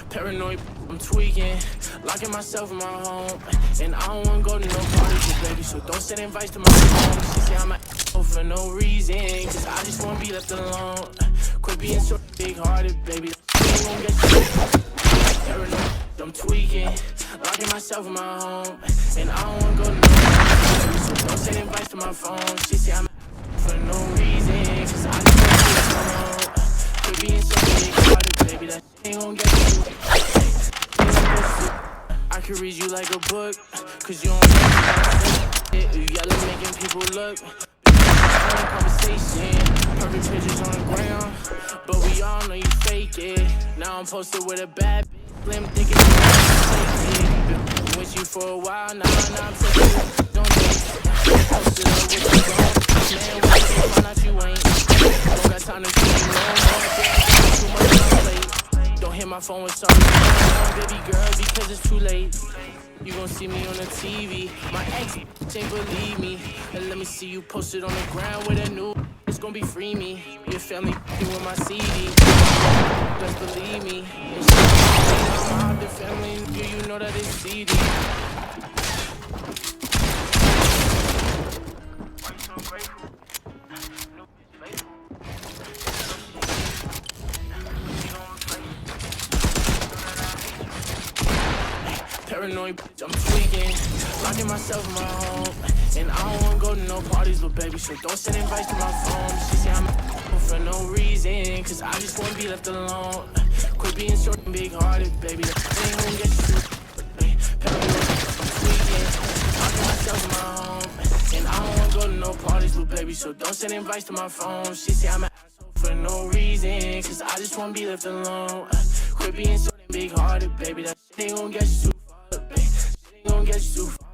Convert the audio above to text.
Paranoid, I'm tweaking, locking myself in my home. And I don't wanna go to no parties with baby, so don't send invites to my phone. She say I'm a for no reason, cause I just wanna be left alone. Quit being so big-hearted, baby, ain't gon' get you. Paranoid, I'm tweaking, locking myself in my home. And I don't wanna go to no parties with baby, so don't send invites to my phone. She say I'm a for no reason, cause I just wanna be left alone. Quit being so big-hearted, baby, that ain't gon' get you. I could read you like a book, cause you don't know it. You yelling, making people look. Conversation, perfect pictures on the ground, but we all know you fake it. Now I'm posted with a bad bitch, slim thick and been with you for a while now. I'm taking it, don't date. Posted up with you gone, man. When you find out you ain't, don't got time to see you no more. Too much on my plate. Don't hit my phone with something wrong, baby girl, because it's too late. You gon' see me on the TV. My ex ain't believe me. And let me see you posted on the ground with a new. It's gon' be free me. Your family with my CD. Just believe me. The family, you know that it's CD. Paranoid, I'm tweaking, locking myself in my home. And I don't wanna go to no parties with baby, so don't send invites to my phone. She say I'm a for no reason, cause I just wanna be left alone. Quit being so big-hearted, baby, that ain't gon' get you. Paranoid, I'm tweaking, locking myself in my home. And I don't wanna go to no parties with baby, so don't send invites to my phone. She say I'm an asshole for no reason, cause I just wanna be left alone. Quit being so big-hearted, baby, that ain't gon' get you. Ain't gon' get you too far.